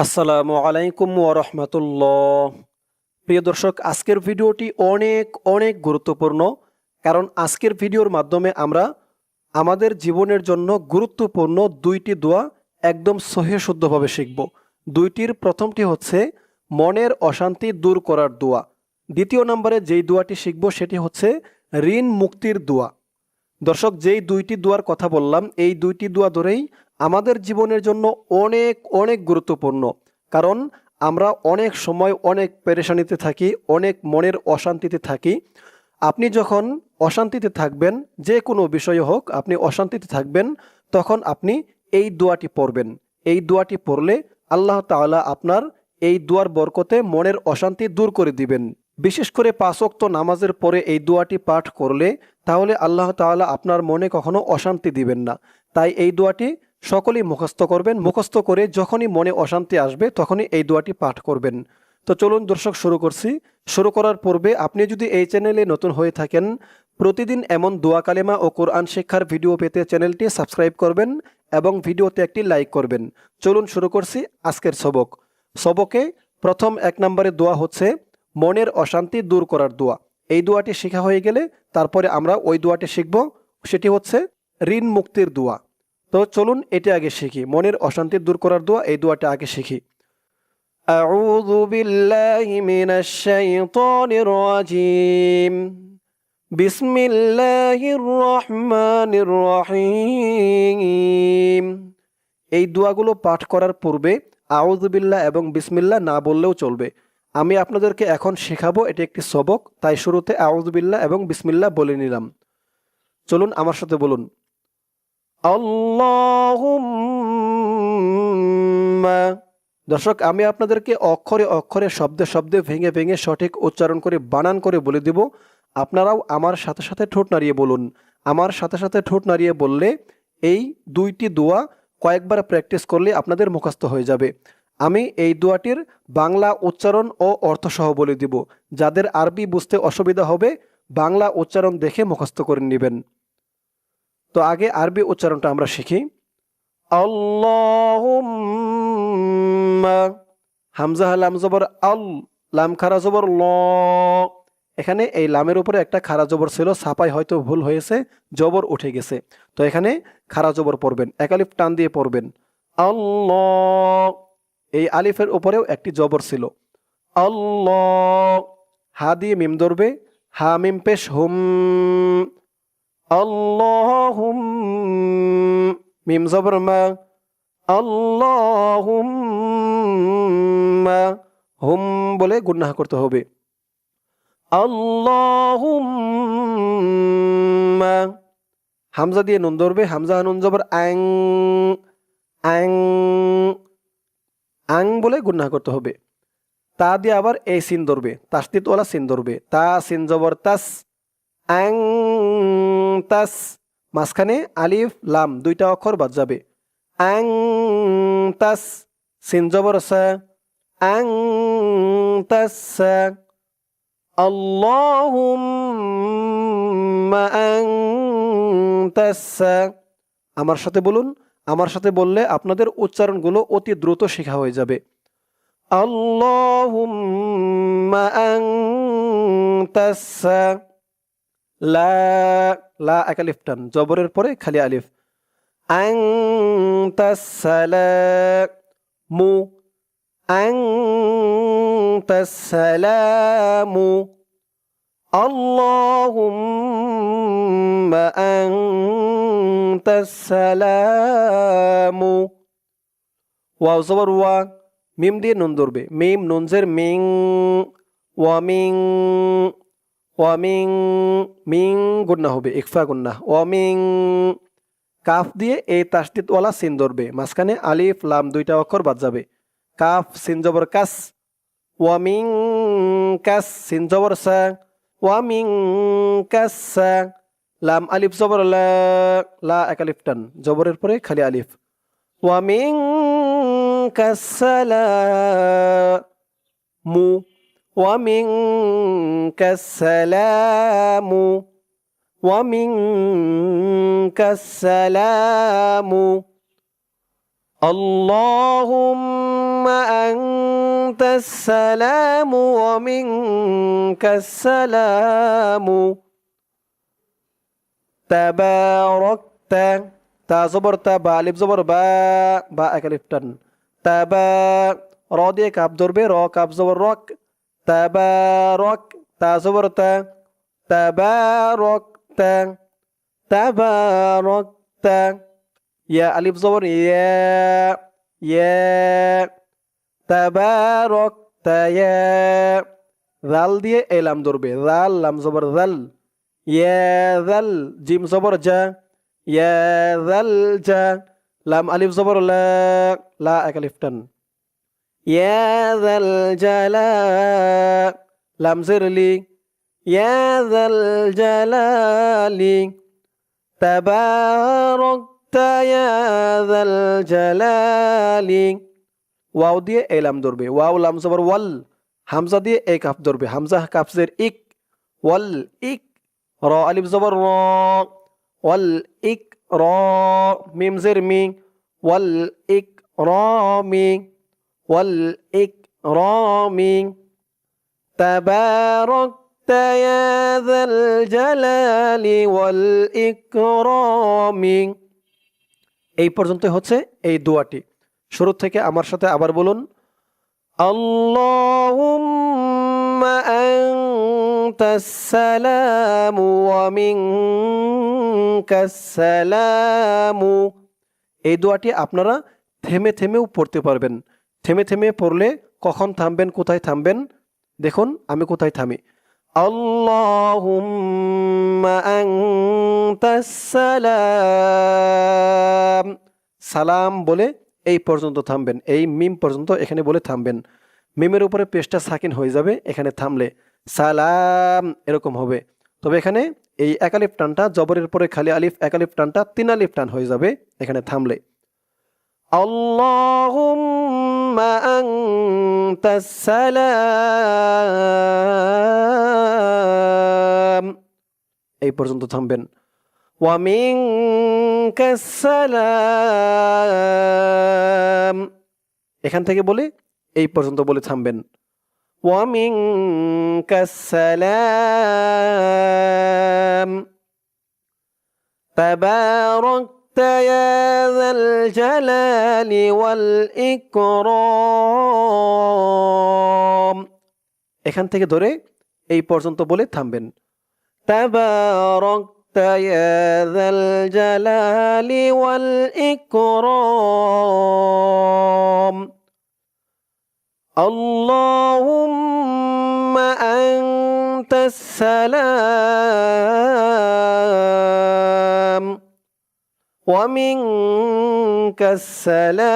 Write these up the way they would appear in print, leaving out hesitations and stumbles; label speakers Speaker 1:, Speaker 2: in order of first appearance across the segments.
Speaker 1: আসসালামু আলাইকুম ওয়া রাহমাতুল্লাহ। প্রিয় দর্শক, আজকের ভিডিওটি অনেক অনেক গুরুত্বপূর্ণ, কারণ আজকের ভিডিওর মাধ্যমে আমরা আমাদের জীবনের জন্য গুরুত্বপূর্ণ দুইটি দোয়া একদম সহিহ শুদ্ধভাবে শিখব। দুইটির প্রথমটি হচ্ছে মনের অশান্তি দূর করার দোয়া। দ্বিতীয় নম্বরে যেই দোয়াটি শিখব সেটি হচ্ছে ঋণ মুক্তির দোয়া। দর্শক, যেই দুইটি দোয়ার কথা বললাম, এই দুইটি দোয়া ধরেই আমাদের জীবনের জন্য অনেক অনেক গুরুত্বপূর্ণ। কারণ আমরা অনেক সময় অনেক পেরেশানিতে থাকি, অনেক মনের অশান্তিতে থাকি। আপনি যখন অশান্তিতে থাকবেন, যে কোনো বিষয়ে হোক আপনি অশান্তিতে থাকবেন, তখন আপনি এই দোয়াটি পড়বেন। এই দোয়াটি পড়লে আল্লাহ তাআলা আপনার এই দোয়ার বরকতে মনের অশান্তি দূর করে দিবেন। বিশেষ করে 5 ওয়াক্ত নামাজের পরে এই দোয়াটি পাঠ করলে তাহলে আল্লাহ তাআলা আপনার মনে কখনো অশান্তি দিবেন না। তাই এই দোয়াটি সকলেই মুখস্থ করবেন। মুখস্থ করে যখনই মনে অশান্তি আসবে তখনই এই দোয়াটি পাঠ করবেন। তো চলুন দর্শক, শুরু করছি। শুরু করার পূর্বে আপনি যদি এই চ্যানেলে নতুন হয়ে থাকেন, প্রতিদিন এমন দোয়া কালেমা ও কোরআন শিক্ষার ভিডিও পেতে চ্যানেলটি সাবস্ক্রাইব করবেন এবং ভিডিওতে একটি লাইক করবেন। চলুন শুরু করছি আজকের সবক। সবকে প্রথম 1 নম্বরে দোয়া হচ্ছে মনের অশান্তি দূর করার দোয়া। এই দোয়াটি শেখা হয়ে গেলে তারপরে আমরা ওই দোয়াটি শিখব, সেটি হচ্ছে ঋণ মুক্তির দোয়া। তো চলুন এটা আগে শিখি। মনের অশান্তি দূর করার দোয়া, এই দোয়াটা আগে শিখি। আউযু বিল্লাহি মিনাশ শাইতানির রাজীম। বিসমিল্লাহির রহমানির রহিম। এই দোয়াগুলো পাঠ করার পূর্বে আউযু বিল্লাহ এবং বিসমিল্লাহ না বললেও চলবে। আমি আপনাদেরকে এখন শেখাবো, এটি একটি সবক, তাই শুরুতে আউযু বিল্লাহ এবং বিসমিল্লাহ বলে নিলাম। চলুন আমার সাথে বলুন, আল্লাহুম্মা। দর্শক, আমি আপনাদেরকে অক্ষরে অক্ষরে শব্দে শব্দে ভেঙে ভেঙে সঠিক উচ্চারণ করে বানান করে বলে দিব। আপনারাও আমার সাথে সাথে ঠোঁট নাড়িয়ে বলুন। আমার সাথে সাথে ঠোঁট নাড়িয়ে বললে এই দুইটি দোয়া কয়েকবার প্র্যাকটিস করলে আপনাদের মুখস্থ হয়ে যাবে। আমি এই দোয়াটির বাংলা উচ্চারণ ও অর্থসহ বলে দিব। যাদের আরবি বুঝতে অসুবিধা হবে, বাংলা উচ্চারণ দেখে মুখস্থ করে নেবেন। তো আগে আরবি উচ্চারণটা আমরা শিখি। আল্লাহুম্মা। হামজা লাম জবর আল, লাম খারা জবর ল। এখানে এই লামের উপরে একটা খারা জবর ছিল, ছাপাই হয়তো ভুল হয়েছে, জবর উঠে গেছে। তো এখানে খারা জবর পড়বেন, এক আলিফ টান দিয়ে পড়বেন। আল্লাহ। এই আলিফের উপরেও একটি জবর ছিল। আল্লাহ। হা দিয়ে মিম ধরবে, হা মিম পেশ হুম। আল্লাহুম। মিম জবর মা। আল্লাহুম্মা। হুম বলে গুন্নাহ করতে হবে। আল্লাহুম্মা। হামজা দিয়ে নুন ধরবে, হামজা নুন জবর আং। আং। আং বলে গুন্নাহ করতে হবে। তা দিয়ে আবার এই সিন ধরবে, তাসদিদ ওয়ালা সিন ধরবে, তা সিন জবর তাস। আং তাস। মাঝখানে আলিফ লাম দুইটা অক্ষর বাদ যাবে। আং তাস। সিন জবর সা। আং তাস। আল্লাহুম্মা আং তাস। আমার সাথে বলুন। আমার সাথে বললে আপনাদের উচ্চারণগুলো অতি দ্রুত শেখা হয়ে যাবে। আল্লাহুম্মা আং তাস। লা। লা এক আলিফ টান, জবরের পরে খালি আলিফ। আং তাসসালামু। আং তাসসালামু। আল্লাহুম্মা আং তাসসালামু। ওয়াও জবর ওয়া, মিম দিয়ে নুন ধরবে, মিম নুনজের মিং। ওয়ামিং। ওয়ামিং। মিং গুন্না হবে, ইকফা গুন্না। ওয়ামিং। কাফ দিয়ে এই তাসদিদ ওয়ালা সিন ধরবে, মাঝখানে আলিফ লাম দুইটা অক্ষর বাদ যাবে। কাফ সিন জবর কাস। ওয়ামিং কাস। সিন জবর সা। ওয়ামিং কাস। লাম আলিফ জবর লা। লা এক আলিফ টান, জবরের পরে খালি আলিফ। ওয়ামিং কাসসালামু। ومنك السلام. ومنك السلام. اللهم أنت السلام ومنك السلام تباركت تا زبر تا با ألف زبر با با ألف تن تبا را দিয়ে কাপ ধরবে র কাপ জবর রক তাবারক তা জবর তা তাবারকতা তাবারকতা ইয়া আলিফ জবর ইয়া তাবারকতা ইয়া জাল দিয়ে এলাম ধরবে জাল লাম জবর জাল ইয়া জাল জিম জবর জা ইয়া জাল জা লাম আলিফ জবর লা লা এক আলিফ টান ইয়া জাল জালা লাম জের লি ইয়া জাল জালালি তাবারাকতা ইয়া জাল জালালি ওয়াও দিয়ে এলাম ধরবে ওয়াও লাম জবর ওয়াল হামজা দিয়ে এক কাফ ধরবে হামজা কাফ জের ইক ওয়াল ইক র আলিফ জবর র ওয়াল ইক র মিম জের মি ওয়াল ইক র মি ওয়াল ইক র মি তাবারাকতা ইয়া যাল জালালি ওয়াল ইকরামি এই পর্যন্ত হচ্ছে এই দোয়াটি শুরু থেকে আমার সাথে আবার বলুন আল্লাহুম্মা আনতাস সালামু ওয়া মিনকাস সালামু এই দোয়াটি আপনারা থেমে থেমেও পড়তে পারবেন থেমে থেমে পড়লে কখন থামবেন কোথায় থামবেন দেখুন আমি কোথায় থামি আল্লাহুম্মা আনতাস সালাম সালাম বলে এই পর্যন্ত থামবেন এই মিম পর্যন্ত এখানে বলে থামবেন মিমের উপরে পেশটা সাকিন হয়ে যাবে এখানে থামলে সালাম এরকম হবে তবে এখানে এই এক আলিফ টানটা জবরের পরে খালি আলিফ এক আলিফ টানটা তিন আলিফ টান হয়ে যাবে এখানে থামলে আল্লাহুম্মা আনতাস সালাম এই পর্যন্ত থামবেন ওয়া মিনকাস সালাম এখান থেকে বলে এই পর্যন্ত বলে থামবেন ওয়া মিনকাস সালাম তাবারাকতা ইয়া যাল জালালি ওয়াল ইকরাম এখান থেকে ধরে এই পর্যন্ত বলে থামবেন তাবারাকতা ইয়া যাল জালালি ওয়াল ইকরাম আল্লাহুম্মা আনতাস সালাম ওয়া মিনকাস সালাম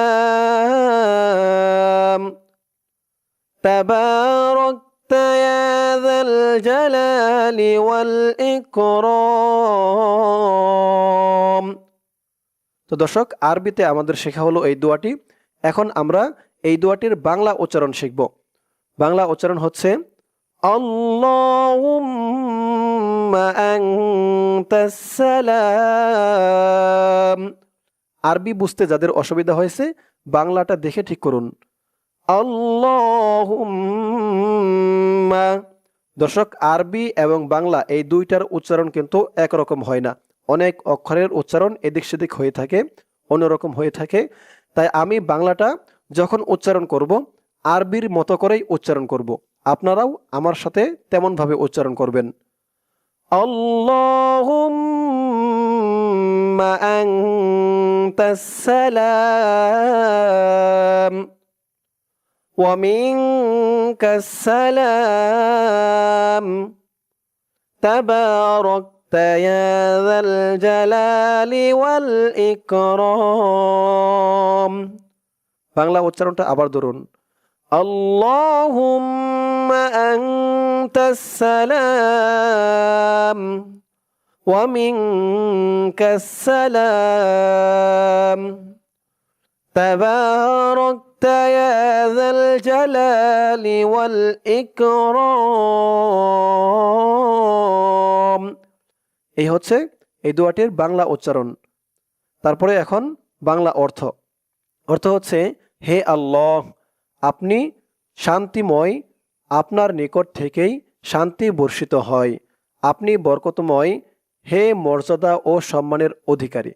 Speaker 1: তাবারাকতা ইয়া যাল জালালি ওয়াল ইকরাম তো দর্শক আরবিতে আমাদের শেখা হলো এই দোয়াটি এখন আমরা এই দোয়াটির বাংলা উচ্চারণ শিখব বাংলা উচ্চারণ হচ্ছে আল্লাহুম্মা আনতাস সালাম আরবি বুঝতে যাদের অসুবিধা হয়েছে বাংলাটা দেখে ঠিক করুন আল্লাহুম্মা দর্শক আরবি এবং বাংলা এই দুইটার উচ্চারণ কিন্তু একরকম হয় না অনেক অক্ষরের উচ্চারণ এদিক সেদিক হয়ে থাকে অন্যরকম হয়ে থাকে তাই আমি বাংলাটা যখন উচ্চারণ করব আরবির মতো করেই উচ্চারণ করব আপনারাও আমার সাথে তেমন ভাবে উচ্চারণ করবেন আল্লাহুম্মা আনতাস সালাম ওয়া মিনকাস সালাম তাবারাকতা ইয়া যাল জালালি ওয়াল ইকরাম বাংলা উচ্চারণটা আবার ধরুন আল্লাহুম্মা আনতাস সালাম ওয়া মিনকাস সালাম তাবারাকতা ইয়া যাল জালালি ওয়াল ইকরাম এই হচ্ছে এই দোয়াটির বাংলা উচ্চারণ তারপরে এখন বাংলা অর্থ হচ্ছে হে আল্লাহ আপনি শান্তিময়, আপনার নিকট থেকেই শান্তি বর্ষিত হয়। আপনি বরকতময়, হে মর্যাদা ও সম্মানের অধিকারী।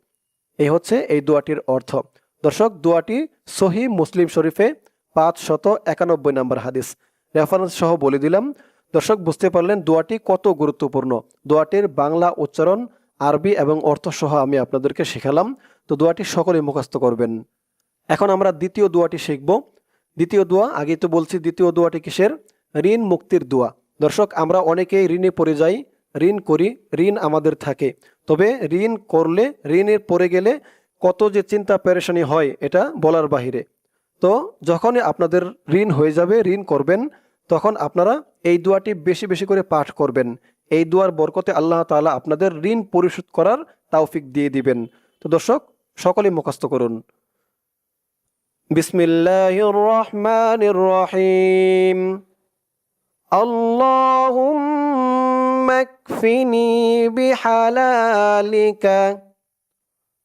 Speaker 1: এই হচ্ছে এই দোয়াটির অর্থ। দর্শক, দোয়াটি সহিহ মুসলিম শরীফে 591 নম্বর হাদিস। রেফারেন্স সহ বলে দিলাম। দর্শক, বুঝতে পারলেন দোয়াটি কত গুরুত্বপূর্ণ। দোয়াটির বাংলা উচ্চারণ, আরবি এবং অর্থ সহ আমি আপনাদেরকে শেখালাম। তো দোয়াটি সকলেই মুখস্থ করবেন। এখন আমরা দ্বিতীয় দোয়াটি শিখব। দ্বিতীয় দোয়া, আগেই তো বলছি দ্বিতীয় দোয়াটি কিসের? ঋণ মুক্তির দোয়া। দর্শক, আমরা অনেকেই ঋণে পড়ে যাই, ঋণ করি, ঋণ আমাদের থাকে। তবে ঋণ করলে, ঋণের পড়ে গেলে কত যে চিন্তা পেরেশানি হয় এটা বলার বাহিরে। তো যখনই আপনাদের ঋণ হয়ে যাবে, ঋণ করবেন, তখন আপনারা এই দোয়াটি বেশি বেশি করে পাঠ করবেন। এই দোয়ার বরকতে আল্লাহ তাআলা আপনাদের ঋণ পরিশোধ করার তৌফিক দিয়ে দিবেন। তো দর্শক, সকলেই মুখস্থ করুন। বিসমিল্লাহির রহমানির রহিম। আল্লাহুম্মা কফিনি বিহালালিকা।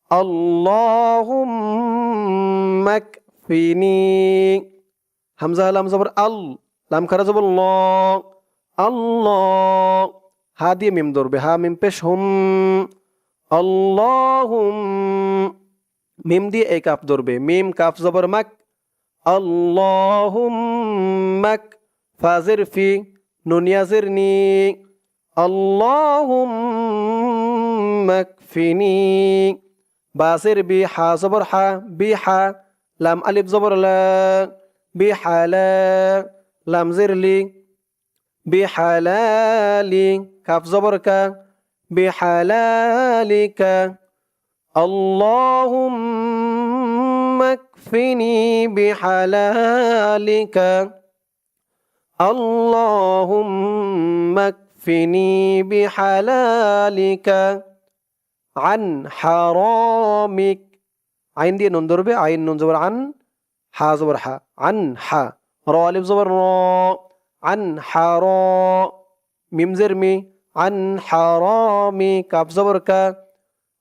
Speaker 1: আল্লাহুম্মা কফিনি। হামজা লাম জবর আল, লাম খারা জবর ল, আল্লাহ। হা দিয়ে মিম ধরবে, হা মিম পেশ হুম। আল্লাহুম, মিম দিয়ে এই কাফ ধরবে, মিম কাফ জবর মাক। আল্লাহুম্মাক, ফাজের ফি, নুনিয়াজের নি। আল্লাহুম্মাক ফিনি, বাসের বি, হা জবর হা, বি হা, লাম আলিফ জবর লা, বি হালা, লাম জের লি, বি হালালি, কাফ জবর কা, বি হালালিকা। আল্লাহুম্মা কফিনি বিহালালিকা। আল্লাহুম্মা কফিনি বিহালালিকা আন হারামিক। আইন দিয়ে নুন ধরবে, আইন নুন জবর আন, হা জবর হা, আন হা, র আলিফ জবর র, আন হার, মিম জের মি, আন হারামি, কাফ জবর কা,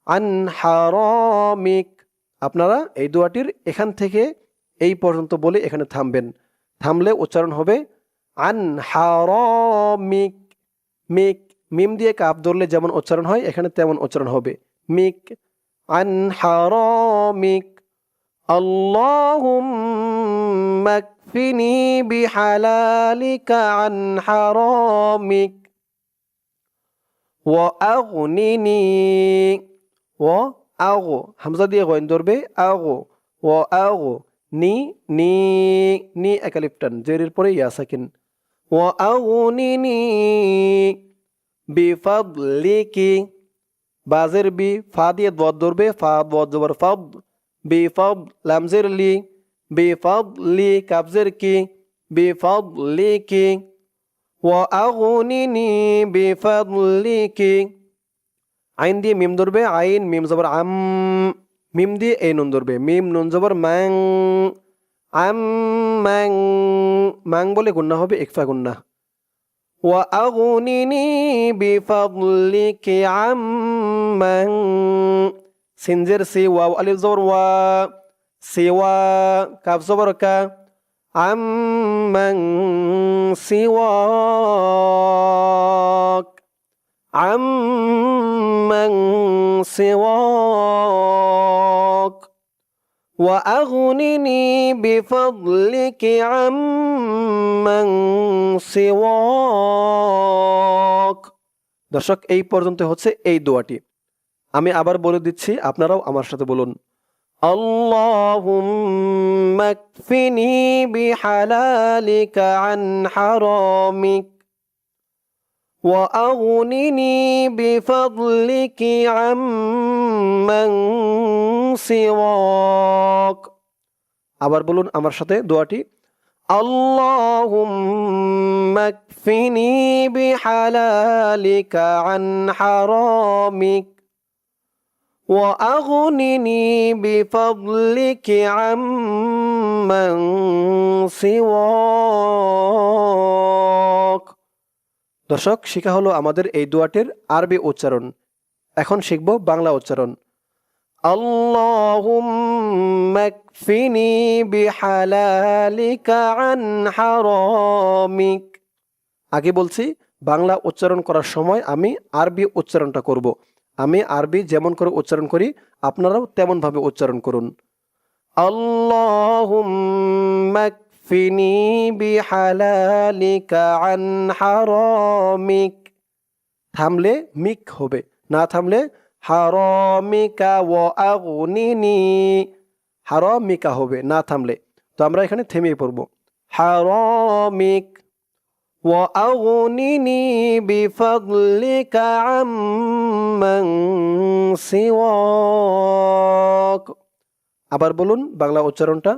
Speaker 1: আন হারামিক। আপনারা এই দোয়াটির এখান থেকে এই পর্যন্ত বলে এখানে থামবেন। থামলে উচ্চারণ হবে আন হারামিক। মিক, মিম দিয়ে কাফ ধরলে যেমন উচ্চারণ হয় এখানে তেমন উচ্চারণ হবে, মিক। আন হারামিক। আল্লাহুম্মা কফিনি বিহালালিকা আন হারামিক ওয়া আগনিনি। ও আগো, হামজা দিয়ে গইন ধরবে, আগো, ও আগো, নি, নি, নি একালিফটান, জেরের পরে ইয়া সাকিন। ও আগনিনি বিফাদলিকি, বাজের বি, ফা দিয়ে দোয়াত ধরবে, ফা দোয়াত জবর ফাদ, বিফাদ, লামজের লি, বিফাদলি, কাবজের কি, বিফাদলিকি। ও আগনিনি বিফাদলিকি। আইন দিয়ে মিম ধরবে, আইন মিম জবর আম, মিম দিয়ে এই নুন ধরবে, মিম নুন জবর ম্যাং, আম ম্যাং, ম্যাং বলে গুন্না হবে, ইকফা গুন্না। ওয়া আগনিনি বিফাদলিকি আম্মান, সিনজের সি, ওয়াও আলিফ জবর ওয়া, সিওয়া, কাফ জবর কা, আম্মান সিওয়াক, عمن سواك وأغنني بفضلك عمن سواك। দর্শক, এই পর্যন্ত হচ্ছে এই দোয়াটি। আমি আবার বলে দিচ্ছি, আপনারাও আমার সাথে বলুন। আল্লাহুম্মা কফিনি বিহালালিকা আন হারামিক وأغنني بفضلك عمن سواك। আবার বলুন আমার সাথে দোয়াটি। আল্লাহুম্মা কফিনি বিহালালিকা আন হারামিক وأغنني بفضلك عمن سواك। দর্শক, শেখা হলো আমাদের এই দোয়াটির আরবি উচ্চারণ। এখন শিখব বাংলা উচ্চারণ। আল্লাহুম্মা কফিনি বিহালালিকা আন হারামিক। আগে বলছি বাংলা উচ্চারণ করার সময় আমি আরবি উচ্চারণটা করব। আমি আরবি যেমন করে উচ্চারণ করি আপনারাও তেমনভাবে উচ্চারণ করুন। আল্লাহুম্মা কফিনি বিহালালিকা আন হারামিক। থামলে মিক হবে, না থামলে হারামিকা ওয়া আগনিনি, হারামিকা হবে না থামলে। তো আমরা এখানে থেমেই পড়ব। হারামিক ওয়া আগনিনি বিফাদলিকা আম্মান সিওয়াক। আবার বলুন বাংলা উচ্চারণটা।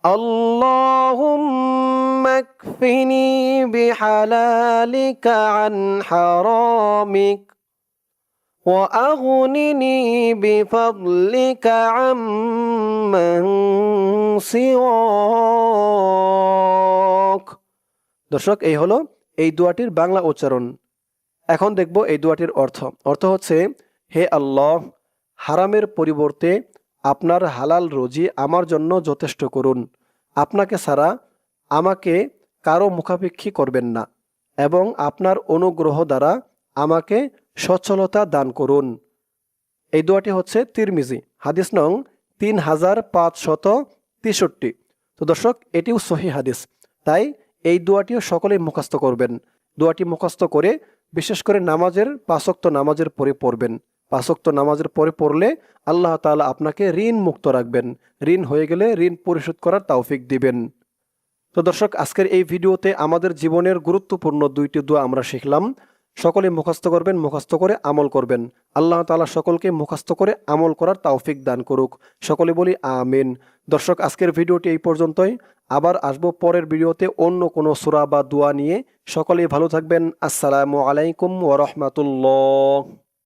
Speaker 1: আল্লাহুম্মা কফিনি বিহালালিকা আন হারামিক ওয়া আগনিনি বিফাদলিকা আম্মান সিওয়াক। দর্শক, এই হলো এই দোয়াটির বাংলা উচ্চারণ। এখন দেখব এই দোয়াটির অর্থ। অর্থ হচ্ছে, হে আল্লাহ, হারামের পরিবর্তে আপনার হালাল রুজি আমার জন্য যথেষ্ট করুন। আপনাকে ছাড়া আমাকে কারো মুখাপেক্ষী করবেন না এবং আপনার অনুগ্রহ দ্বারা আমাকে সচ্ছলতা দান করুন। এই দোয়াটি হচ্ছে তিরমিজি, হাদিস নং 3563। তো দর্শক, এটিও সহিহ হাদিস, তাই এই দোয়াটিও সকলেই মুখস্থ করবেন। দোয়াটি মুখস্থ করে বিশেষ করে নামাজের 5 ওয়াক্ত নামাজের পরে পড়বেন। 5 ওয়াক্ত নামাজের পরে পড়লে আল্লাহ তাআলা আপনাকে ঋণ মুক্ত রাখবেন। ঋণ হয়ে গেলে ঋণ পরিশোধ করার তৌফিক দিবেন। তো দর্শক, আজকের এই ভিডিওতে আমাদের জীবনের গুরুত্বপূর্ণ 2টি দোয়া আমরা শিখলাম। সকলে মুখস্থ করবেন, মুখস্থ করে আমল করবেন। আল্লাহ তাআলা সকলকে মুখস্থ করে আমল করার তৌফিক দান করুক। সকলে বলি আমিন। দর্শক, আজকের ভিডিওটি এই পর্যন্তই। আবার আসবো পরের ভিডিওতে অন্য কোনো সূরা বা দোয়া নিয়ে। সকলেই ভালো থাকবেন। আসসালামু আলাইকুম ওয়া রাহমাতুল্লাহ।